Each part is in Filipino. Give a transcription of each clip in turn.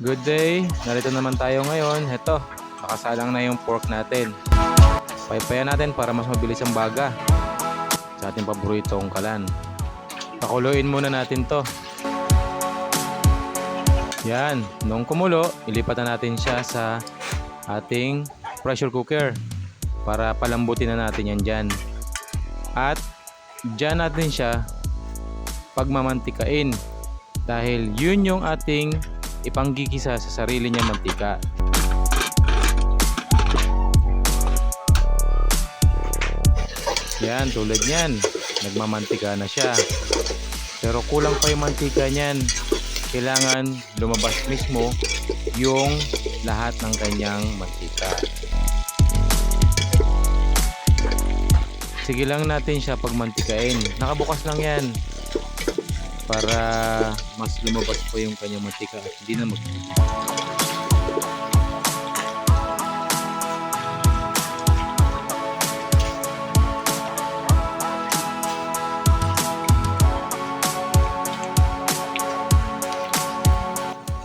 Good day! Narito naman tayo ngayon. Heto, nakasalang na yung pork natin. Paypayan natin para mas mabilis ang baga sa ating paboritong kalan. Pakuluin muna natin to. Yan, nung kumulo, ilipat na natin siya sa ating pressure cooker para palambutin na natin yan dyan. At dyan natin siya pagmamantikain dahil yun yung ating ipanggigisa sa sarili niya mantika. Yan, tulad niyan, nagmamantika na siya. Pero kulang pa yung mantika niyan. Kailangan lumabas mismo yung lahat ng kanyang mantika. Sige lang natin siya pagmantikain. Nakabukas lang yan para mas lumabas po yung kanyang mantika at hindi na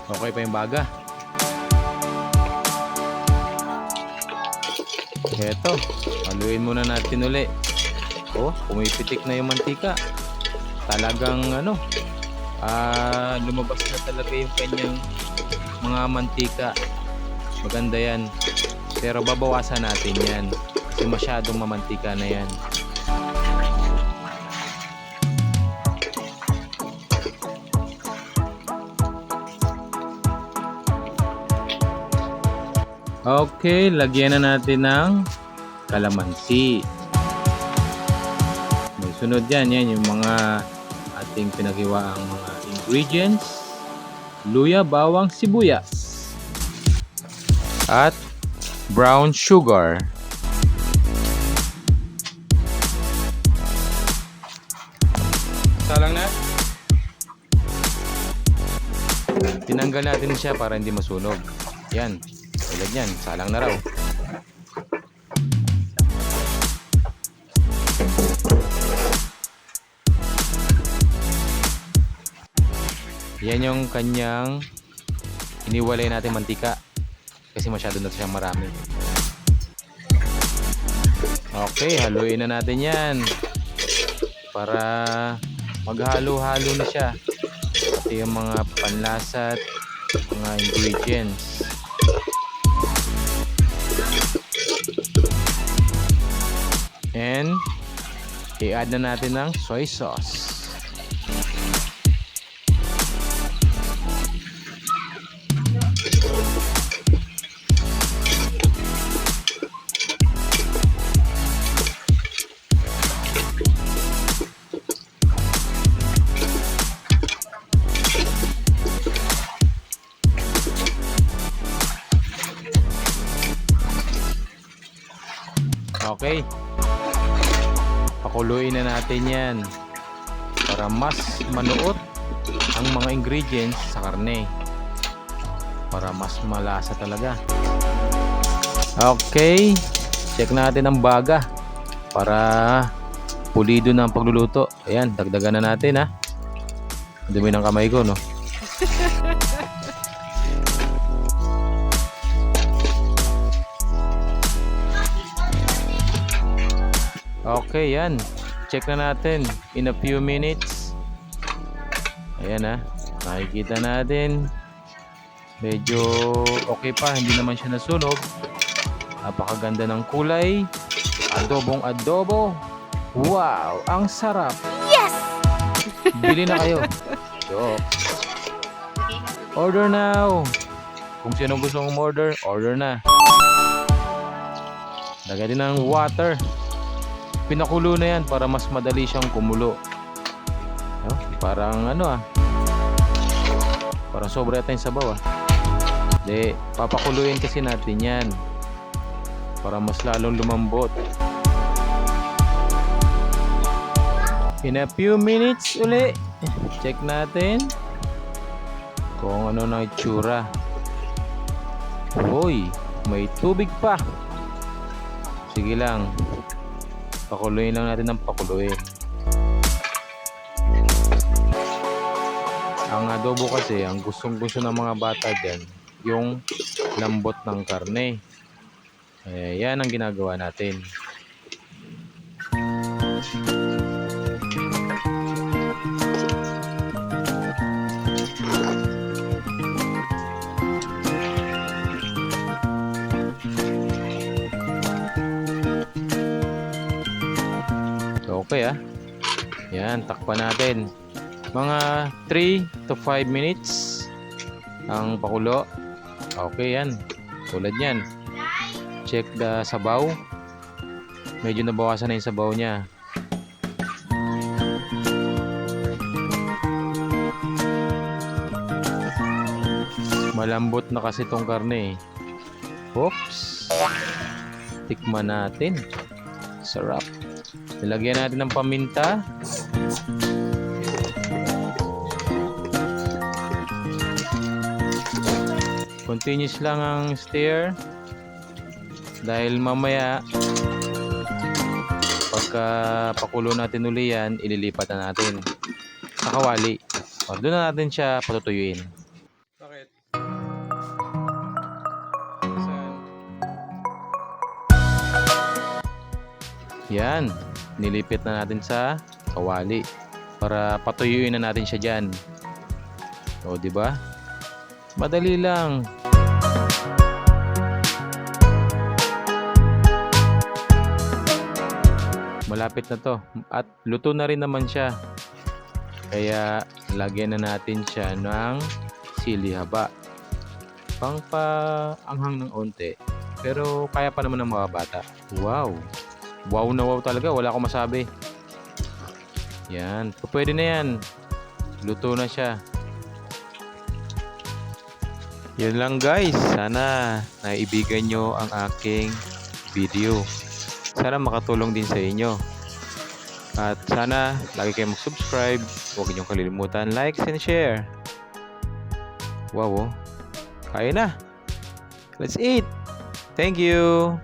okay pa yung baga. Eto, haluin muna natin uli. Oh, pumipitik na yung mantika. Talagang lumabas na talaga yung kanyang mga mantika. Maganda yan. Pero babawasan natin yan kasi masyadong mamantika na yan. Okay, lagyan na natin ng kalamansi. May sunod yan yung mga ating pinaghiwaang mga ingredients: luya, bawang, sibuyas at brown sugar. Salang na. Tinanggal natin siya para hindi masunog. Yan, tulad yan, salang na raw. Yan yung kanyang iniwalay natin mantika kasi masyado na siyang marami. Okay, haluin na natin yan para maghalo-halo na siya pati yung mga panlasa at mga ingredients. And i-add na natin ng soy sauce. Okay, pakuluin na natin yan para mas manuot ang mga ingredients sa karne, para mas malasa talaga. Okay, check natin ang baga para pulido na ang pagluluto. Ayan, dagdagan na natin ha. Dumi ng kamay ko, no? Okay, yan. Check na natin in a few minutes. Ayan ha. Nakikita natin. Medyo okay pa. Hindi naman siya nasunog. Napakaganda ng kulay. Adobong adobo. Wow! Ang sarap. Yes! Bili na kayo. Joke. Order now. Kung sino gusto mong order na. Lagyan din ng water. Pinakulo na yan para mas madali siyang kumulo. Parang parang sobra tayong sabaw Hindi, papakuluin kasi natin yan para mas lalong lumambot. In a few minutes uli, check natin kung ano na itsura. Uy, may tubig pa. Sige lang, pakuluin lang natin ng pakuluin. Ang adobo kasi, ang gustong-gusto ng mga bata dyan, yung lambot ng karne. Yan ang ginagawa natin. Okay Yan, takpan natin. Mga 3 to 5 minutes ang pakulo. Okay yan. Tulad yan. Check the sabaw. Medyo nabawasan na yung sabaw niya. Malambot na kasi tong karne. Oops. Tikman natin. Sarap. Nilagyan natin ng paminta. Continuous lang ang stir. Dahil mamaya pagka pakulo natin uli yan, ililipat na natin sa kawali. Doon na natin siya patutuyuin. Bakit? Yan. Nilipit na natin sa kawali para patuyuin na natin siya diyan. O, di ba? Madali lang. Malapit na to at luto na rin naman siya. Kaya lagyan na natin siya ng sili haba. Pangpaanghang ng onte. Pero kaya pa naman ng mga bata. Wow. Wow na wow talaga, wala akong masabi. Yan, pwede na yan. Luto na siya. Yun lang guys, sana naibigan nyo ang aking video. Sana makatulong din sa inyo. At sana lagi kayong mag-subscribe. Huwag niyong kalilimutan like and share. Wow, kaya na. Let's eat. Thank you.